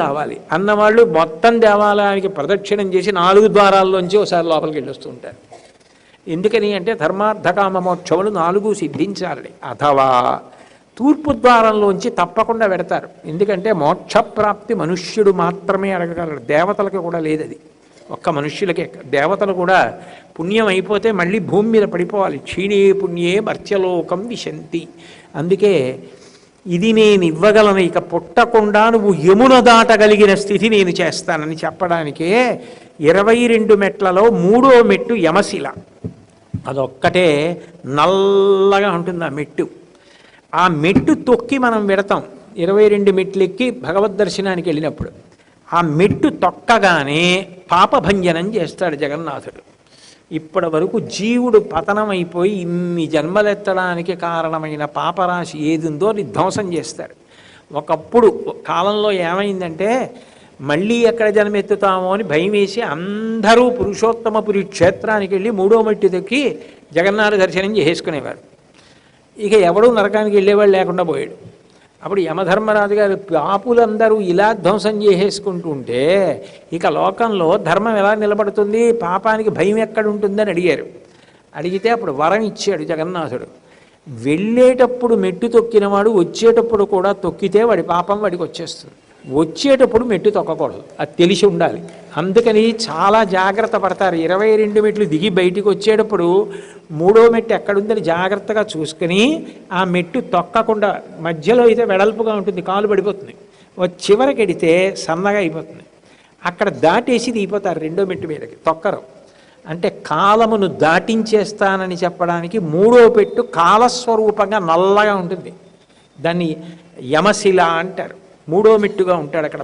కావాలి అన్నవాళ్ళు మొత్తం దేవాలయానికి ప్రదక్షిణం చేసి 4 ద్వారాల్లోంచి ఒకసారి లోపలికి వెళ్ళి వస్తూ ఉంటారు. ఎందుకని అంటే ధర్మార్థకామ మోక్షములు 4 సిద్ధించాలి. అథవా తూర్పు ద్వారంలోంచి తప్పకుండా పెడతారు. ఎందుకంటే మోక్షప్రాప్తి మనుష్యుడు మాత్రమే అడగగలడు, దేవతలకు కూడా లేదు. అది ఒక్క మనుష్యులకే. దేవతలు కూడా పుణ్యం అయిపోతే మళ్ళీ భూమి మీద పడిపోవాలి. క్షీణే పుణ్యే మర్త్యలోకం విశంతి. అందుకే ఇది నేను ఇవ్వగలను, ఇక పుట్టకుండా నువ్వు యమున దాటగలిగిన స్థితి నేను చేస్తానని చెప్పడానికే 22 మెట్లలో 3వ మెట్టు యమశిల. అదొక్కటే నల్లగా ఉంటుంది ఆ మెట్టు. ఆ మెట్టు తొక్కి మనం పెడతాం 22 మెట్లు ఎక్కి భగవద్ దర్శనానికి వెళ్ళినప్పుడు. ఆ మెట్టు తొక్కగానే పాపభంజనం చేస్తాడు జగన్నాథుడు. ఇప్పటి వరకు జీవుడు పతనమైపోయి ఇన్ని జన్మలెత్తడానికి కారణమైన పాపరాశి ఏది ఉందో అది ధ్వంసం చేస్తాడు. ఒకప్పుడు కాలంలో ఏమైందంటే మళ్ళీ ఎక్కడ జన్మెత్తుతామో అని భయం వేసి అందరూ పురుషోత్తమపురి క్షేత్రానికి వెళ్ళి 3వ మెట్టు దొక్కి జగన్నాథ దర్శనం చేసుకునేవారు. ఇక ఎవడూ నరకానికి వెళ్ళేవాళ్ళు లేకుండా పోయాడు. అప్పుడు యమధర్మరాజు గారు పాపులందరూ ఇలా ధ్వంసం చేసేసుకుంటూ ఉంటే ఇక లోకంలో ధర్మం ఎలా నిలబడుతుంది, పాపానికి భయం ఎక్కడ ఉంటుందని అడిగారు. అడిగితే అప్పుడు వరం ఇచ్చాడు జగన్నాథుడు. వెళ్ళేటప్పుడు మెట్టు తొక్కినవాడు వచ్చేటప్పుడు కూడా తొక్కితే వాడి పాపం వాడికి వచ్చేస్తుంది. వచ్చేటప్పుడు మెట్టు తొక్కకూడదు, అది తెలిసి ఉండాలి. అందుకని చాలా జాగ్రత్త పడతారు. 22 మెట్లు దిగి బయటికి వచ్చేటప్పుడు 3వ మెట్టు ఎక్కడుందని జాగ్రత్తగా చూసుకుని ఆ మెట్టు తొక్కకుండా, మధ్యలో అయితే వెడల్పుగా ఉంటుంది, కాలు పడిపోతుంది, చివరికి ఎడితే సన్నగా అయిపోతుంది, అక్కడ దాటేసి దిగిపోతారు 2వ మెట్టు మీదకి, తొక్కరు. అంటే కాలమును దాటించేస్తానని చెప్పడానికి 3వ పెట్టు కాలస్వరూపంగా నల్లగా ఉంటుంది. దాన్ని యమశిల అంటారు. 3వ మెట్టుగా ఉంటాడు అక్కడ